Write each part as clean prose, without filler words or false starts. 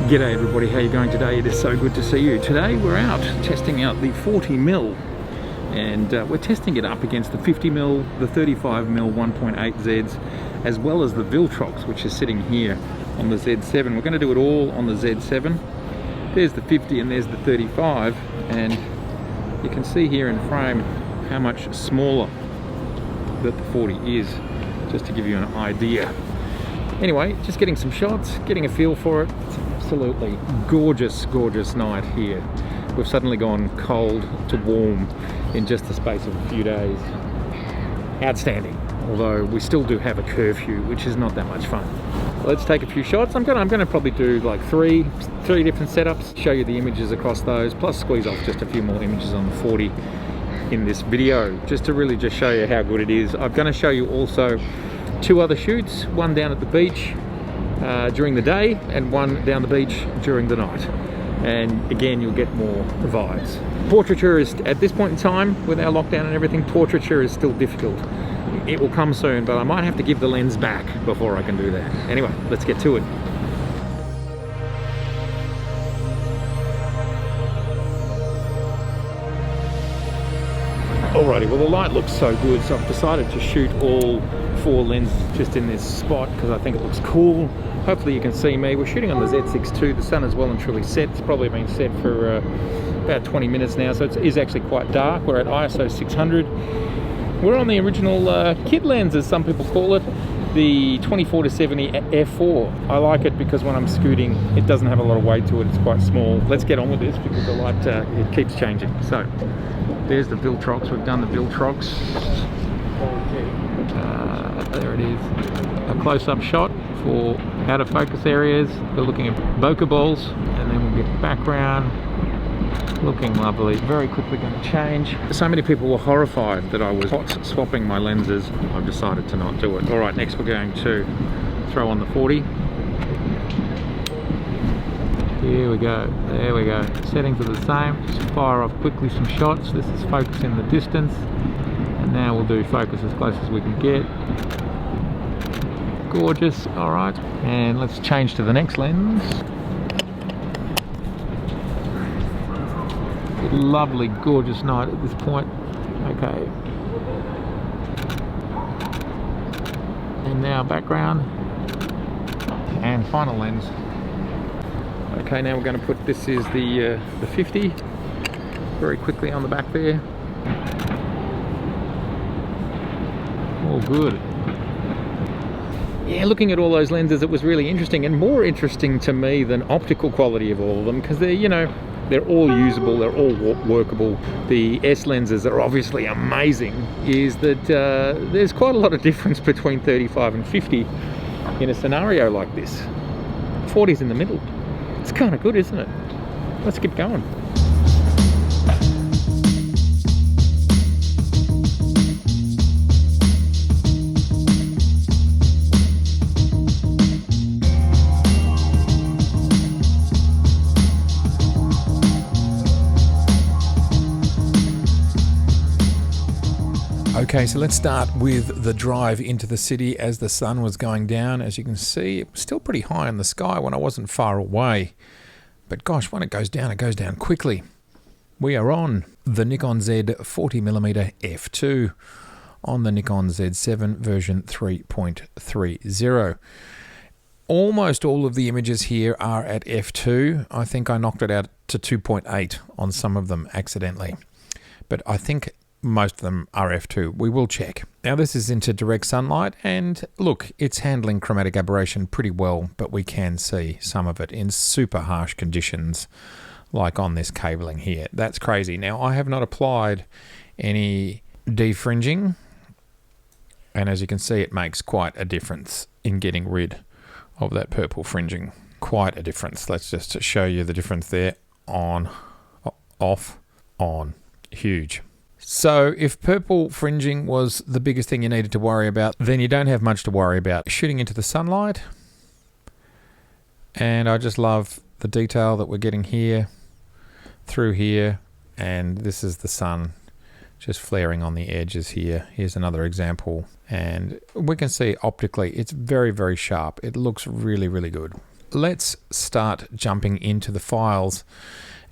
G'day everybody, how are you going today? It is so good to see you. Today we're out testing out the 40mm and we're testing it up against the 50mm, the 35mm 1.8 Zs, as well as the Viltrox, which is sitting here on the Z7. We're going to do it all on the Z7. There's the 50 and there's the 35, and you can see here in frame how much smaller that the 40 is, just to give you an idea. Anyway, just getting some shots, getting a feel for it. It's an absolutely gorgeous, gorgeous night here. We've suddenly gone cold to warm in just the space of a few days. Outstanding, although we still do have a curfew, which is not that much fun. Let's take a few shots. I'm gonna probably do like three different setups, show you the images across those, plus squeeze off just a few more images on the 40 in this video, just to really just show you how good it is. I'm going to show you also two other shoots, one down at the beach during the day and one down the beach during the night, and again you'll get more vibes. Portraiture is, at this point in time with our lockdown and everything, portraiture is still difficult. It will come soon, but I might have to give the lens back before I can do that. Anyway, let's get to it. Alrighty, well the light looks so good, so I've decided to shoot all four lenses just in this spot because I think it looks cool. Hopefully you can see me. We're shooting on the Z6 II. The sun is well and truly set. It's probably been set for about 20 minutes now, so it is actually quite dark. We're at ISO 600. We're on the original kit lens, as some people call it, the 24-70 f4. I like it because when I'm scooting, it doesn't have a lot of weight to it. It's quite small. Let's get on with this because the light it keeps changing. So there's the Viltrox. We've done the Viltrox. There it is. A close-up shot for out of focus areas. We're looking at bokeh balls, and then we'll get background. Looking lovely. Very quickly going to change. So many people were horrified that I was hot swapping my lenses. I've decided to not do it. All right, next we're going to throw on the 40. Here we go. There we go. Settings are the same. Just fire off quickly some shots. This is focus in the distance. And now we'll do focus as close as we can get. Gorgeous. All right. And let's change to the next lens. Lovely, gorgeous night at this point. Okay. And now background. And final lens. Okay, now we're going to put, this is the 50, very quickly on the back there. All good. Yeah, looking at all those lenses, it was really interesting, and more interesting to me than optical quality of all of them, because they're, you know, they're all usable, they're all workable. The S lenses are obviously amazing, is that there's quite a lot of difference between 35 and 50 in a scenario like this. 40's in the middle. It's kind of good, isn't it? Let's keep going. Okay, so let's start with the drive into the city as the sun was going down. As you can see, it was still pretty high in the sky when I wasn't far away. But gosh, when it goes down quickly. We are on the Nikon Z 40mm f2 on the Nikon Z7 version 3.30. Almost all of the images here are at f2. I think I knocked it out to 2.8 on some of them accidentally. But I think most of them are f2. We will check. Now this is into direct sunlight, and look, it's handling chromatic aberration pretty well, but we can see some of it in super harsh conditions, like on this cabling here. That's crazy. Now I have not applied any defringing, and as you can see, it makes quite a difference in getting rid of that purple fringing. Quite a difference. Let's just show you the difference there. On, off, on. Huge. So if purple fringing was the biggest thing you needed to worry about, then you don't have much to worry about. Shooting into the sunlight, and I just love the detail that we're getting here, through here, and this is the sun just flaring on the edges here. Here's another example, and we can see optically it's very, very sharp. It looks really, really good. let's start jumping into the files.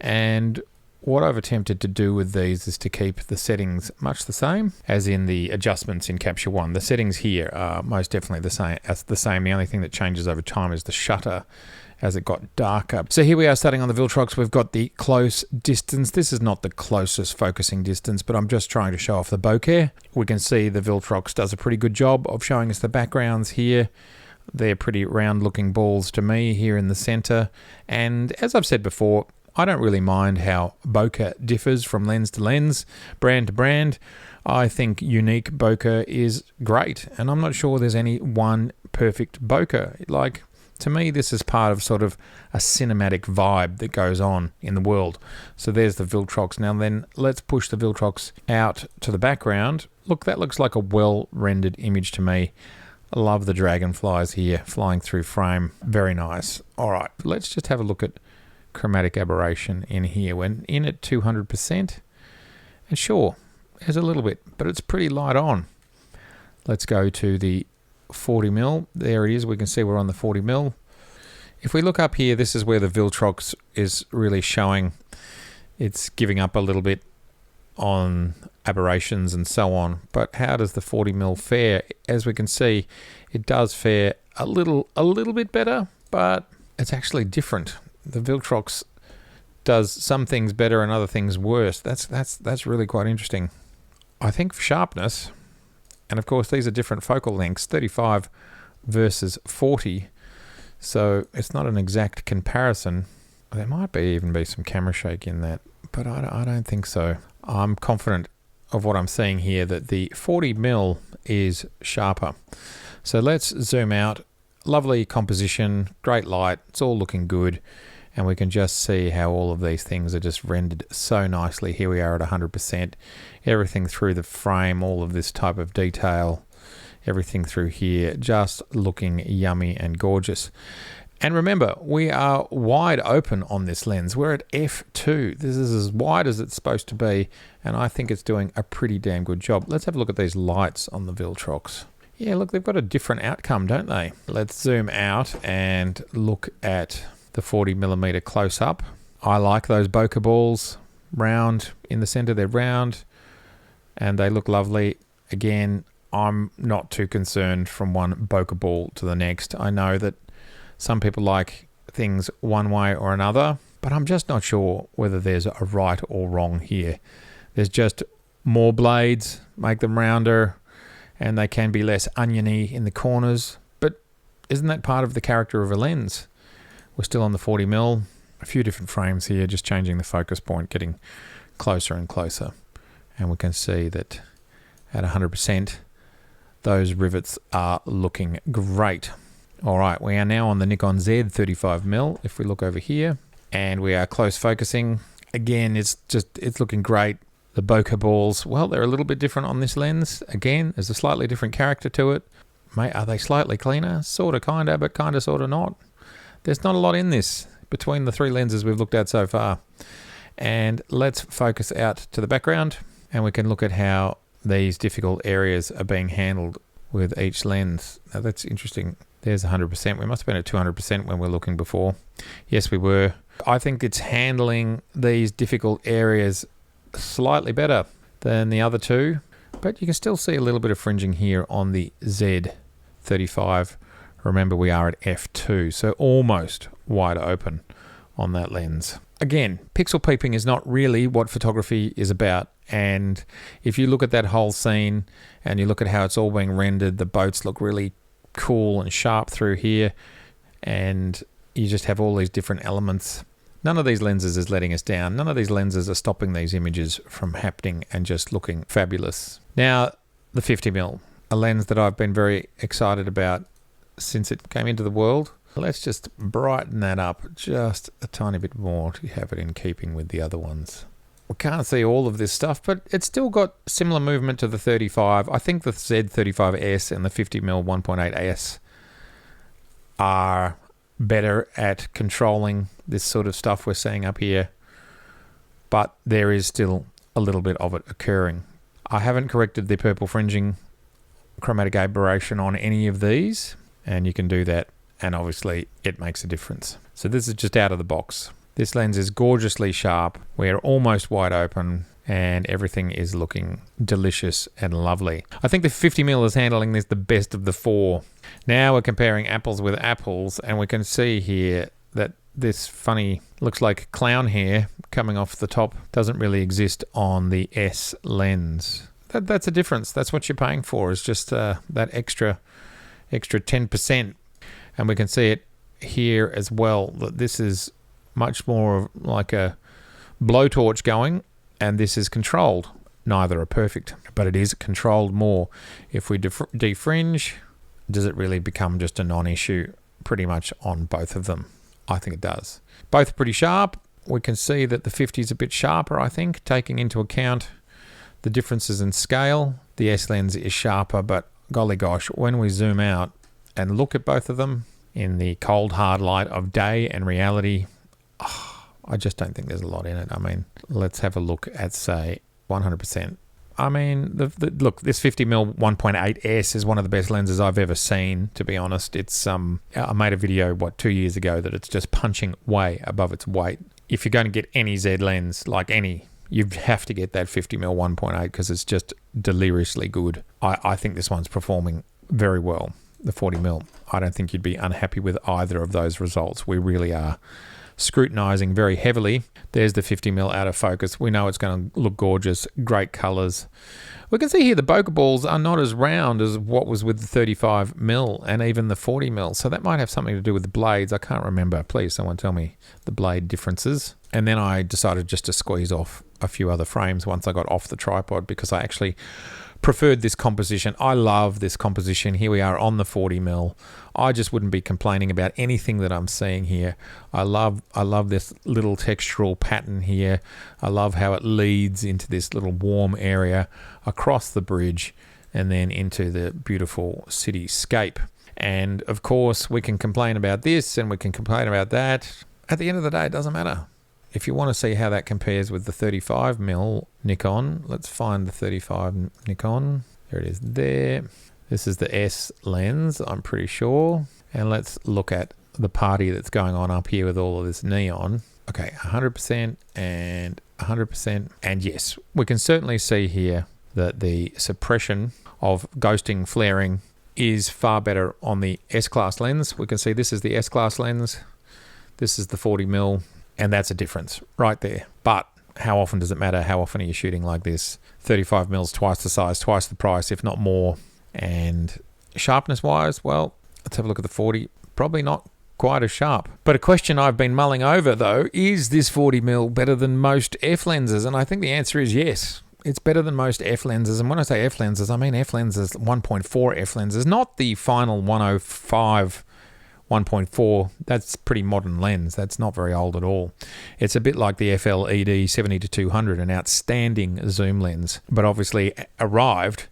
And what I've attempted to do with these is to keep the settings much the same as in the adjustments in Capture One. The settings here are most definitely the same. The only thing that changes over time is the shutter as it got darker. So here we are starting on the Viltrox. We've got the close distance. This is not the closest focusing distance, but I'm just trying to show off the bokeh. We can see the Viltrox does a pretty good job of showing us the backgrounds here. They're pretty round looking balls to me here in the center. And as I've said before, I don't really mind how bokeh differs from lens to lens, brand to brand. I think unique bokeh is great, and I'm not sure there's any one perfect bokeh. Like, to me, this is part of sort of a cinematic vibe that goes on in the world. So there's the Viltrox. Now then, let's push the Viltrox out to the background. Look, that looks like a well-rendered image to me. I love the dragonflies here flying through frame. Very nice. All right, let's just have a look at chromatic aberration in here. When in at 200%, and sure, there's a little bit, but it's pretty light on. Let's go to the 40mm. There it is. We can see we're on the 40mm. If we look up here, this is where the Viltrox is really showing. It's giving up a little bit on aberrations and so on. But how does the 40mm fare? As we can see, it does fare a little bit better, but it's actually different. The Viltrox does some things better and other things worse. That's really quite interesting. I think for sharpness, and of course these are different focal lengths, 35 versus 40, so it's not an exact comparison. There might even be some camera shake in that, but I don't think so. I'm confident of what I'm seeing here, that the 40mm is sharper. So let's zoom out. Lovely composition, great light, it's all looking good. And we can just see how all of these things are just rendered so nicely. Here we are at 100%. Everything through the frame, all of this type of detail, everything through here, just looking yummy and gorgeous. And remember, we are wide open on this lens. We're at f2. This is as wide as it's supposed to be, and I think it's doing a pretty damn good job. Let's have a look at these lights on the Viltrox. Yeah, look, they've got a different outcome, don't they? Let's zoom out and look at the 40mm close up. I like those bokeh balls round in the center. They're round and they look lovely. Again, I'm not too concerned from one bokeh ball to the next. I know that some people like things one way or another, but I'm just not sure whether there's a right or wrong here. There's just more blades, make them rounder, and they can be less oniony in the corners. But isn't that part of the character of a lens? We're still on the 40mm, a few different frames here, just changing the focus point, getting closer and closer. And we can see that at 100%, those rivets are looking great. All right, we are now on the Nikon Z 35mm. If we look over here, and we are close focusing, again, it's looking great. The bokeh balls, well, they're a little bit different on this lens. Again, there's a slightly different character to it. Are they slightly cleaner? Sort of, kind of, but kind of, sort of not. There's not a lot in this between the three lenses we've looked at so far. And let's focus out to the background, and we can look at how these difficult areas are being handled with each lens. Now that's interesting. There's 100%. We must have been at 200% when we were looking before. Yes, we were. I think it's handling these difficult areas slightly better than the other two, but you can still see a little bit of fringing here on the Z35. Remember, we are at f2, so almost wide open on that lens. Again, pixel peeping is not really what photography is about. And if you look at that whole scene and you look at how it's all being rendered, the boats look really cool and sharp through here, and you just have all these different elements. None of these lenses is letting us down. None of these lenses are stopping these images from happening and just looking fabulous. Now, the 50mm, a lens that I've been very excited about since it came into the world. Let's just brighten that up just a tiny bit more to have it in keeping with the other ones. We can't see all of this stuff, but it's still got similar movement to the 35. I think the Z35S and the 50mm 1.8S are better at controlling this sort of stuff we're seeing up here, but there is still a little bit of it occurring. I haven't corrected the purple fringing chromatic aberration on any of these, and you can do that and obviously it makes a difference. So this is just out of the box. This lens is gorgeously sharp. We're almost wide open and everything is looking delicious and lovely. I think the 50mm is handling this the best of the four. Now we're comparing apples with apples, and we can see here that this funny, looks like clown hair coming off the top doesn't really exist on the S lens. That's a difference. That's what you're paying for, is just that extra 10%. And we can see it here as well, that this is much more like a blowtorch going, and this is controlled. Neither are perfect, but it is controlled more. If we defringe, does it really become just a non-issue pretty much on both of them? I think it does. Both are pretty sharp. We can see that the 50 is a bit sharper, I think, taking into account the differences in scale. The S lens is sharper, but golly gosh, when we zoom out and look at both of them in the cold hard light of day and reality, I just don't think there's a lot in it. I mean, let's have a look at, say, 100%. I mean, look, this 50mm 1.8S is one of the best lenses I've ever seen, to be honest. It's I made a video, 2 years ago, that it's just punching way above its weight. If you're going to get any Z lens, like any, you have to get that 50mm 1.8 because it's just deliriously good. I think this one's performing very well, the 40mm. I don't think you'd be unhappy with either of those results. We really are scrutinizing very heavily. There's the 50mm out of focus. We know it's going to look gorgeous, great colors. We can see here the bokeh balls are not as round as what was with the 35mm and even the 40mm, so that might have something to do with the blades. I can't remember. Please someone tell me the blade differences. And then I decided just to squeeze off a few other frames once I got off the tripod, because I actually preferred this composition. I love this composition. Here we are on the 40mm. I just wouldn't be complaining about anything that I'm seeing here. I love this little textural pattern here. I love how it leads into this little warm area across the bridge and then into the beautiful cityscape. And of course, we can complain about this and we can complain about that. At the end of the day, it doesn't matter. If you want to see how that compares with the 35mm Nikon, let's find the 35 Nikon. There it is there. This is the S lens, I'm pretty sure. And let's look at the party that's going on up here with all of this neon. Okay, 100% and 100%. And yes, we can certainly see here that the suppression of ghosting flaring is far better on the S-class lens. We can see this is the S-class lens. This is the 40mm. And that's a difference right there. But how often does it matter? How often are you shooting like this? 35mm, twice the size, twice the price, if not more. And sharpness wise, well, let's have a look at the 40. Probably not quite as sharp. But a question I've been mulling over though, is this 40mm better than most F lenses? And I think the answer is yes. It's better than most F lenses. And when I say F lenses, I mean F lenses, 1.4 F lenses, not the final 105 1.4, that's pretty modern lens. That's not very old at all. It's a bit like the FL-ED 70-200, an outstanding zoom lens, but obviously arrived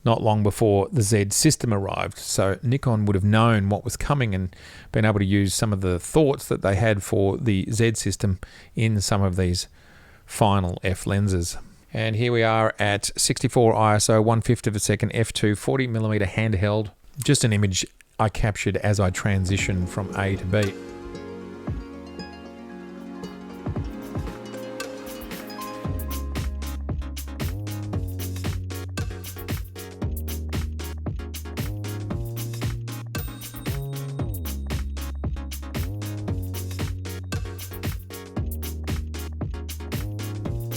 not long before the Z system arrived. So Nikon would have known what was coming and been able to use some of the thoughts that they had for the Z system in some of these final F lenses. And here we are at 64 ISO, 1/5 of a second, f2, 40mm handheld. Just an image I captured as I transitioned from A to B.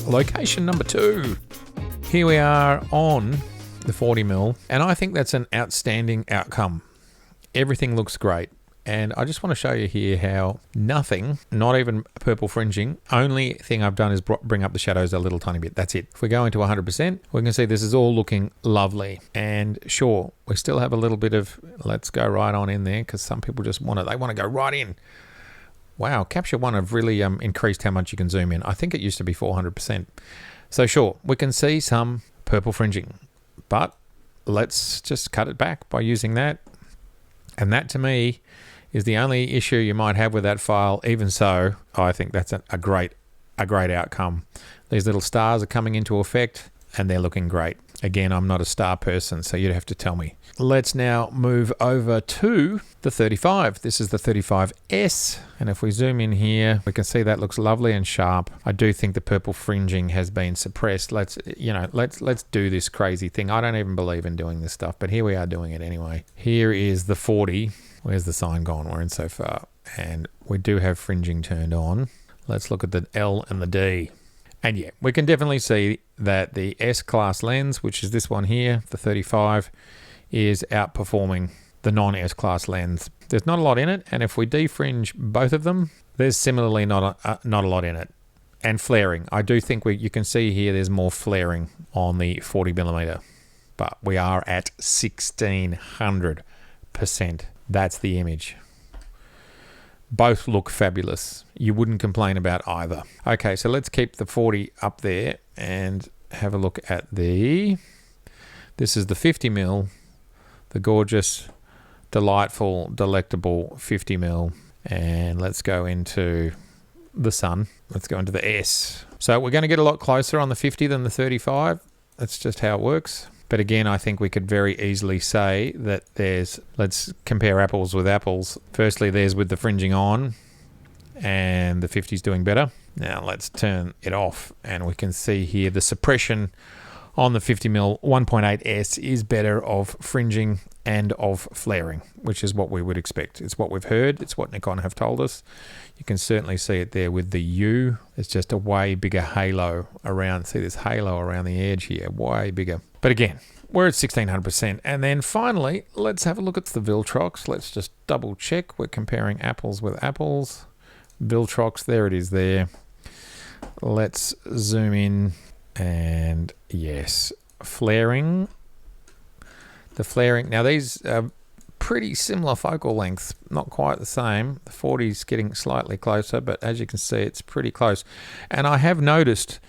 Location number 2. Here we are on the 40mm, and I think that's an outstanding outcome. Everything looks great, and I just want to show you here how nothing, not even purple fringing, only thing I've done is bring up the shadows a little tiny bit. That's it. If we go into 100%, we can see this is all looking lovely. And sure, we still have a little bit of, let's go right on in there, because some people just want to, they want to go right in. Wow, Capture One have really increased how much you can zoom in. I think it used to be 400%. So sure, we can see some purple fringing, but let's just cut it back by using that. And that to me is the only issue you might have with that file. Even so, I think that's a great outcome. These little stars are coming into effect and they're looking great. Again, I'm not a star person, so you'd have to tell me. Let's now move over to the 35. This is the 35S, and if we zoom in here, we can see that looks lovely and sharp. I do think the purple fringing has been suppressed. Let's do this crazy thing. I don't even believe in doing this stuff, but here we are doing it anyway. Here is the 40. Where's the sign gone? We're in so far, and we do have fringing turned on. Let's look at the L and the D. And yeah, we can definitely see that the S-Class lens, which is this one here, the 35, is outperforming the non-S-Class lens. There's not a lot in it, and if we defringe both of them, there's similarly not a lot in it. And flaring. I do think you can see here there's more flaring on the 40mm, but we are at 1600%. That's the image. Both look fabulous. You wouldn't complain about either. Okay, so let's keep the 40 up there and have a look at this is the 50mm, the gorgeous, delightful, delectable 50mm. And let's go into the sun. Let's go into the S. So we're going to get a lot closer on the 50 than the 35. That's just how it works. But again, I think we could very easily say that let's compare apples with apples. Firstly, there's with the fringing on, and the 50's doing better. Now let's turn it off, and we can see here the suppression on the 50mm 1.8S is better of fringing and of flaring, which is what we would expect. It's what we've heard. It's what Nikon have told us. You can certainly see it there with the U. It's just a way bigger halo around. See this halo around the edge here, way bigger. But again, we're at 1600%. And then finally, let's have a look at the Viltrox. Let's just double check. We're comparing apples with apples. Viltrox, there it is there. Let's zoom in, and yes, flaring. The flaring, now these are pretty similar focal length, not quite the same. The 40's getting slightly closer, but as you can see, it's pretty close. And I have noticed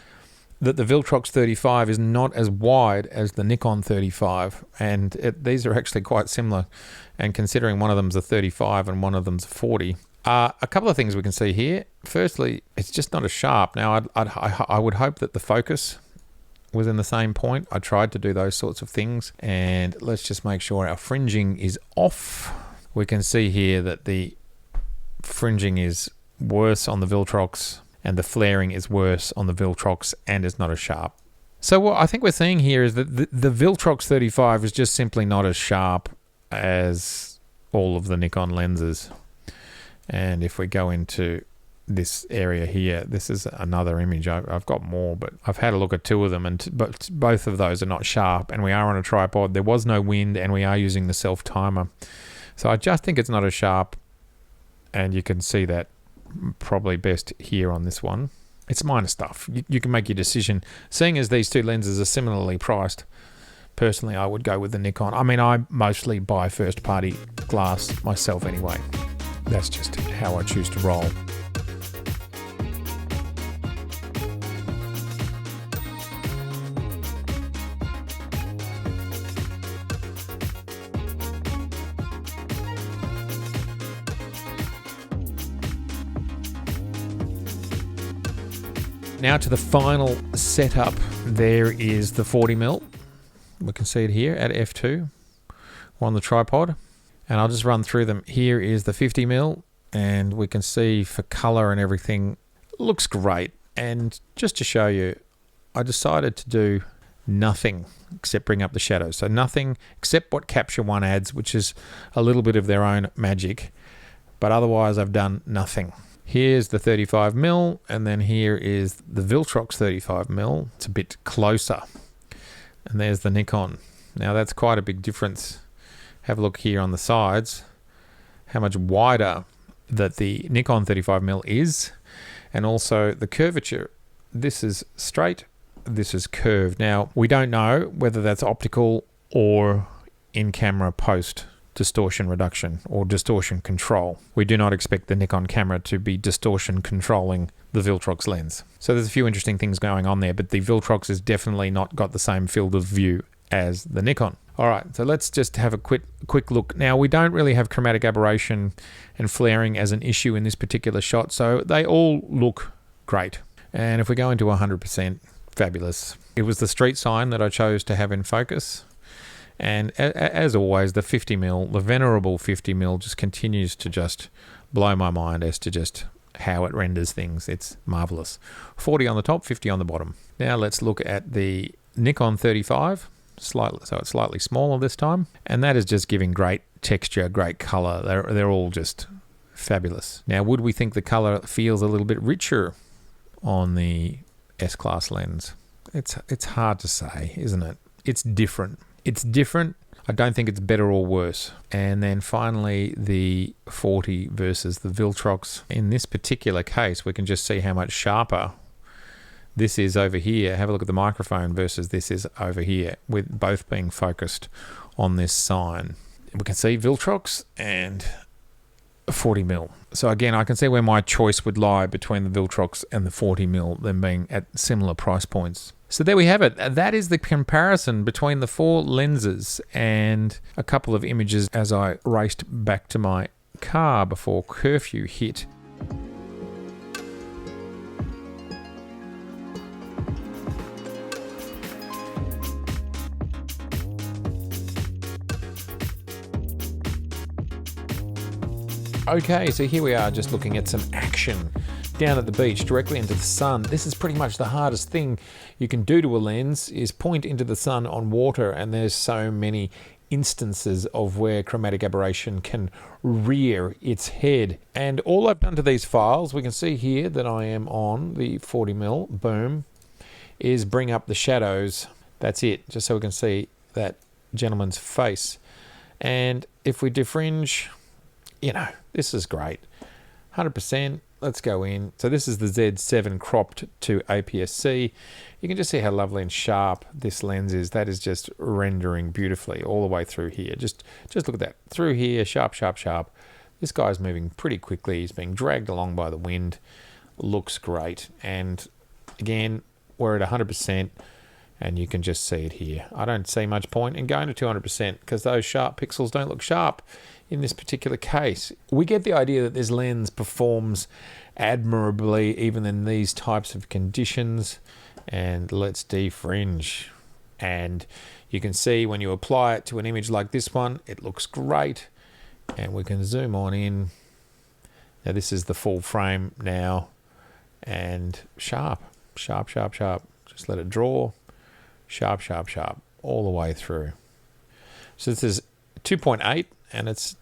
that the Viltrox 35 is not as wide as the Nikon 35, and these are actually quite similar. And considering one of them's a 35 and one of them's a 40, a couple of things we can see here. Firstly, it's just not as sharp. Now, I would hope that the focus was in the same point. I tried to do those sorts of things, and let's just make sure our fringing is off. We can see here that the fringing is worse on the Viltrox, and the flaring is worse on the Viltrox, and is not as sharp. So what I think we're seeing here is that the Viltrox 35 is just simply not as sharp as all of the Nikon lenses. And if we go into this area here, this is another image. I've got more, but I've had a look at two of them, but both of those are not sharp, and we are on a tripod. There was no wind, and we are using the self timer. So I just think it's not as sharp, and you can see that probably best here on this one. It's minor stuff. You can make your decision. Seeing as these two lenses are similarly priced, personally I would go with the Nikon. I mean, I mostly buy first party glass myself anyway. That's just how I choose to roll. Now to the final setup. There is the 40mm. We can see it here at f2. We're on the tripod, and I'll just run through them. Here is the 50mm, and we can see for color and everything, looks great. And just to show you, I decided to do nothing except bring up the shadows. So nothing except what Capture One adds, which is a little bit of their own magic, but otherwise I've done nothing. Here's the 35mm, and then here is the Viltrox 35mm. It's a bit closer. And there's the Nikon. Now that's quite a big difference. Have a look here on the sides, how much wider that the Nikon 35mm is, and also the curvature. This is straight, this is curved. Now, we don't know whether that's optical or in-camera post distortion reduction or distortion control. We do not expect the Nikon camera to be distortion controlling the Viltrox lens. So there's a few interesting things going on there, but the Viltrox has definitely not got the same field of view as the Nikon. All right, so let's just have a quick look. Now, we don't really have chromatic aberration and flaring as an issue in this particular shot, so they all look great. And if we go into 100%, fabulous. It was the street sign that I chose to have in focus. And as always, the 50mm, the venerable 50mm just continues to just blow my mind as to just how it renders things. It's marvelous. 40 on the top, 50 on the bottom. Now let's look at the Nikon 35, so it's slightly smaller this time. And that is just giving great texture, great color. They're all just fabulous. Now, would we think the color feels a little bit richer on the S-Class lens? It's hard to say, isn't it? It's different. It's different. I don't think it's better or worse. And then finally, the 40 versus the Viltrox. In this particular case, we can just see how much sharper this is over here. Have a look at the microphone versus this is over here, with both being focused on this sign. We can see Viltrox and 40mm. So again, I can see where my choice would lie between the Viltrox and the 40mm, them being at similar price points. So there we have it. That is the comparison between the 4 lenses, and a couple of images as I raced back to my car before curfew hit. Okay, so here we are just looking at some action down at the beach, directly into the sun. This is pretty much the hardest thing you can do to a lens, is point into the sun on water, and there's so many instances of where chromatic aberration can rear its head. And all I've done to these files, we can see here that I am on the 40mm, boom, is bring up the shadows. That's it, just so we can see that gentleman's face. And if we defringe, you know, this is great. 100%. Let's go in. So this is the Z7 cropped to APS-C. You can just see how lovely and sharp this lens is. That is just rendering beautifully all the way through here. Just look at that. Through here, sharp, sharp, sharp. This guy's moving pretty quickly. He's being dragged along by the wind. Looks great. And again, we're at 100%, and you can just see it here. I don't see much point in going to 200% because those sharp pixels don't look sharp in this particular case. We get the idea that this lens performs admirably even in these types of conditions. And let's defringe. And you can see when you apply it to an image like this one, it looks great. And we can zoom on in. Now this is the full frame now. And sharp, sharp, sharp, sharp. Just let it draw. Sharp, sharp, sharp, all the way through. So this is 2.8, and it's,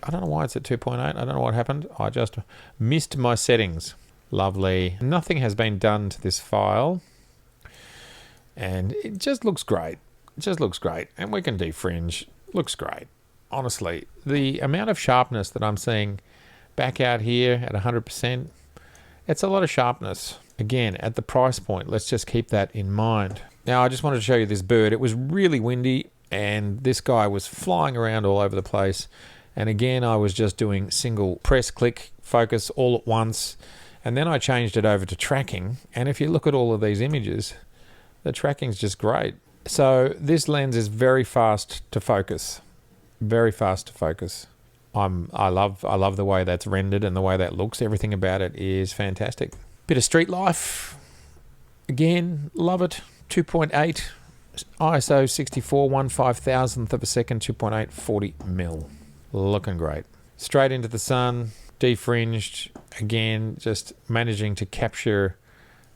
I don't know why it's at 2.8. I don't know what happened. I just missed my settings. Lovely. Nothing has been done to this file, and it just looks great. It just looks great. And we can defringe. Looks great. Honestly, the amount of sharpness that I'm seeing back out here at 100%, it's a lot of sharpness. Again, at the price point, let's just keep that in mind. Now, I just wanted to show you this bird. It was really windy, and this guy was flying around all over the place. And again, I was just doing single press, click, focus all at once. And then I changed it over to tracking. And if you look at all of these images, the tracking's just great. So this lens is very fast to focus. Very fast to focus. I love the way that's rendered and the way that looks. Everything about it is fantastic. Bit of street life. Again, love it. 2.8 ISO 64 1/5000th of a second, 2.8 40mm. Looking great. Straight into the sun, defringed. Again, just managing to capture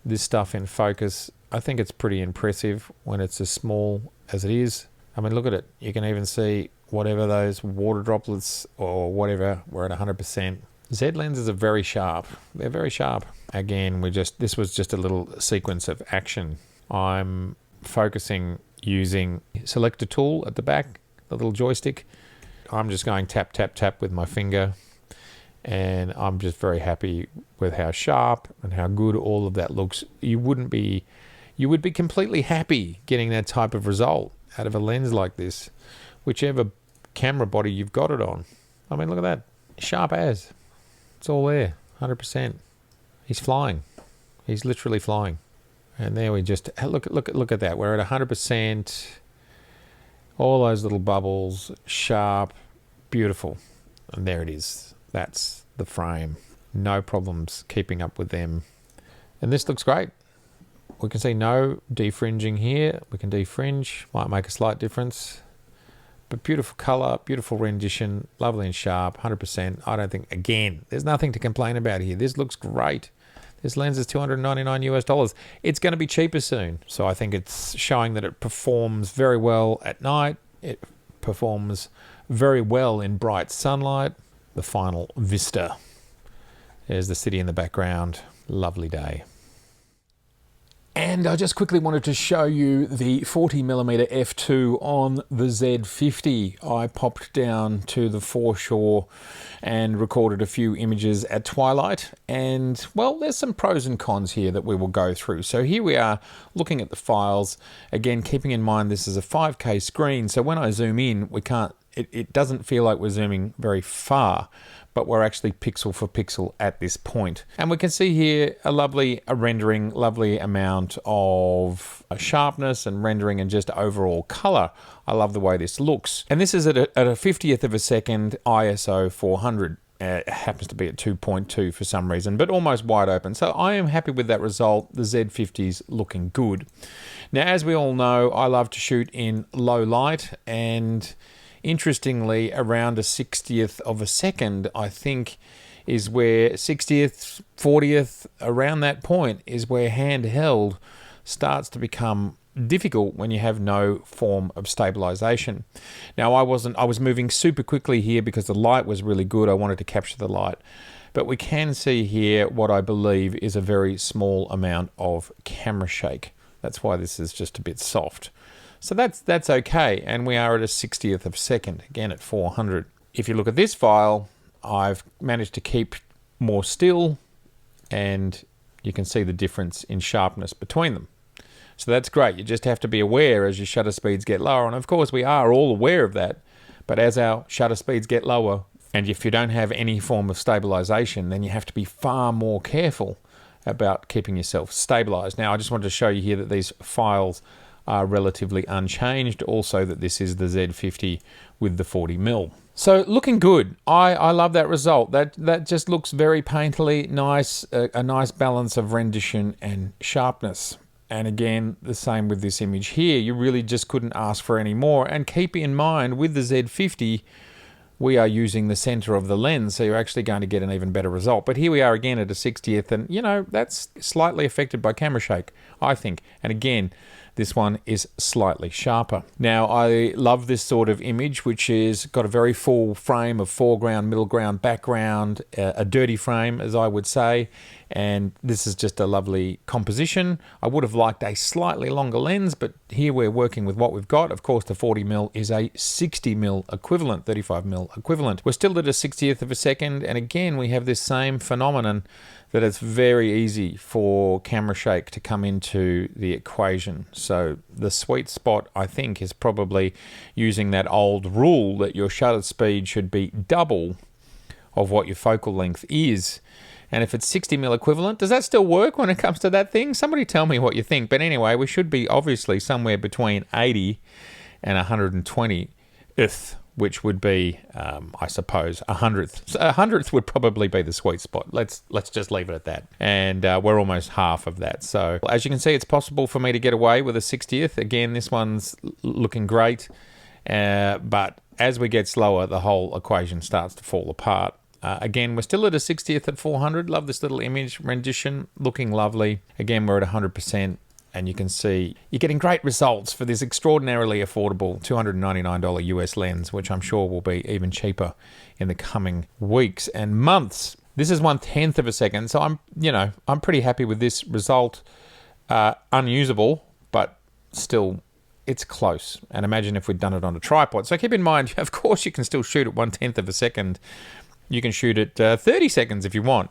this stuff in focus. I think it's pretty impressive when it's as small as it is. I mean, look at it. You can even see whatever those water droplets or whatever, we're at 100%. Z lenses are very sharp. They're very sharp. Again, this was just a little sequence of action. I'm focusing using selector tool at the back, the little joystick. I'm just going tap, tap, tap with my finger. And I'm just very happy with how sharp and how good all of that looks. You would be completely happy getting that type of result out of a lens like this, whichever camera body you've got it on. I mean, look at that. Sharp as. It's all there, 100%. He's flying. He's literally flying. And there we just, look at that. We're at 100%. All those little bubbles, sharp, beautiful. And there it is. That's the frame. No problems keeping up with them. And this looks great. We can see no defringing here. We can defringe, might make a slight difference. But beautiful color, beautiful rendition, lovely and sharp, 100%. I don't think, again, there's nothing to complain about here. This looks great. This lens is $299 US. It's going to be cheaper soon. So I think it's showing that it performs very well at night. It performs very well in bright sunlight. The final vista. There's the city in the background. Lovely day. And I just quickly wanted to show you the 40mm f2 on the Z50. I popped down to the foreshore and recorded a few images at twilight. And, well, there's some pros and cons here that we will go through. So here we are looking at the files. Again, keeping in mind this is a 5K screen, so when I zoom in, we can't, it doesn't feel like we're zooming very far, but we're actually pixel for pixel at this point. And we can see here a lovely rendering, lovely amount of sharpness and rendering and just overall color. I love the way this looks. And this is at a 50th of a second ISO 400. It happens to be at 2.2 for some reason, but almost wide open. So I am happy with that result. The Z50's looking good. Now, as we all know, I love to shoot in low light, and interestingly, around a 60th of a second, I think, is where 60th, 40th, around that point is where handheld starts to become difficult when you have no form of stabilization. Now, I was moving super quickly here because the light was really good. I wanted to capture the light. But we can see here what I believe is a very small amount of camera shake. That's why this is just a bit soft. So that's okay, and we are at a 60th of a second, again at 400. If you look at this file, I've managed to keep more still, and you can see the difference in sharpness between them. So that's great. You just have to be aware as your shutter speeds get lower, and of course we are all aware of that, but as our shutter speeds get lower, and if you don't have any form of stabilization, then you have to be far more careful about keeping yourself stabilized. Now, I just wanted to show you here that these files are relatively unchanged. Also that this is the Z50 with the 40mm. So looking good. I love that result. That just looks very painterly, nice, a nice balance of rendition and sharpness. And again, the same with this image here. You really just couldn't ask for any more. And keep in mind, with the Z50, we are using the center of the lens, so you're actually going to get an even better result. But here we are again at a 60th, and you know, that's slightly affected by camera shake, I think. And again, this one is slightly sharper. Now, I love this sort of image, which is got a very full frame of foreground, middle ground, background, a dirty frame, as I would say. And this is just a lovely composition. I would have liked a slightly longer lens, but here we're working with what we've got. Of course, the 40mm is a 60mm equivalent, 35mm equivalent. We're still at a 60th of a second, and again, we have this same phenomenon that it's very easy for camera shake to come into the equation. So the sweet spot, I think, is probably using that old rule that your shutter speed should be double of what your focal length is. And if it's 60mm equivalent, does that still work when it comes to that thing? Somebody tell me what you think. But anyway, we should be obviously somewhere between 80 and 120th, which would be, I suppose, 100th. So 100th would probably be the sweet spot. Let's just leave it at that. And we're almost half of that. So as you can see, it's possible for me to get away with a 60th. Again, this one's looking great. But as we get slower, the whole equation starts to fall apart. Again, we're still at a 60th at 400. Love this little image rendition, looking lovely. Again, we're at 100%, and you can see you're getting great results for this extraordinarily affordable $299 US lens, which I'm sure will be even cheaper in the coming weeks and months. This is 1/10 of a second, so I'm pretty happy with this result. Unusable, but still, it's close. And imagine if we'd done it on a tripod. So keep in mind, of course, you can still shoot at 1/10 of a second. You can shoot at 30 seconds if you want,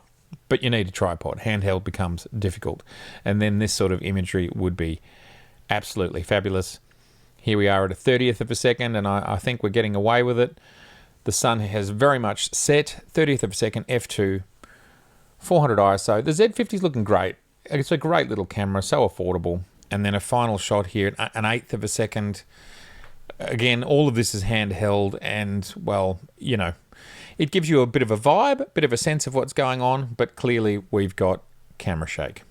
but you need a tripod. Handheld becomes difficult. And then this sort of imagery would be absolutely fabulous. Here we are at a 30th of a second, and I think we're getting away with it. The sun has very much set. 30th of a second, f2, 400 ISO. The Z50 is looking great. It's a great little camera, so affordable. And then a final shot here, an 1/8 of a second. Again, all of this is handheld, and, well, you know, it gives you a bit of a vibe, a bit of a sense of what's going on, but clearly we've got camera shake.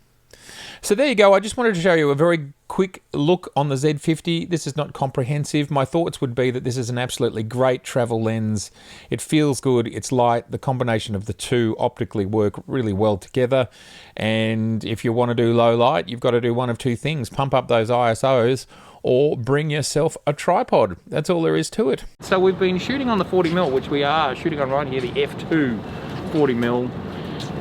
So there you go. I just wanted to show you a very quick look on the Z50. This is not comprehensive. My thoughts would be that this is an absolutely great travel lens. It feels good. It's light. The combination of the two optically work really well together. And if you want to do low light, you've got to do one of two things. Pump up those ISOs or bring yourself a tripod. That's all there is to it. So we've been shooting on the 40mm, which we are shooting on right here, the f2 40mm.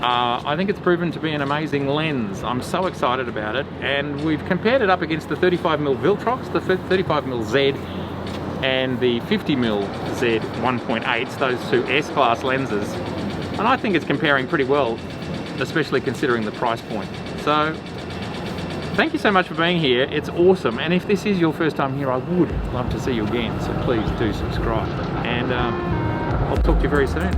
I think it's proven to be an amazing lens. I'm so excited about it, and we've compared it up against the 35mm Viltrox, the 35mm Z, and the 50mm Z 1.8s, those two S-class lenses, and I think it's comparing pretty well, especially considering the price point. So thank you so much for being here. It's awesome, and if this is your first time here, I would love to see you again, so please do subscribe, and I'll talk to you very soon.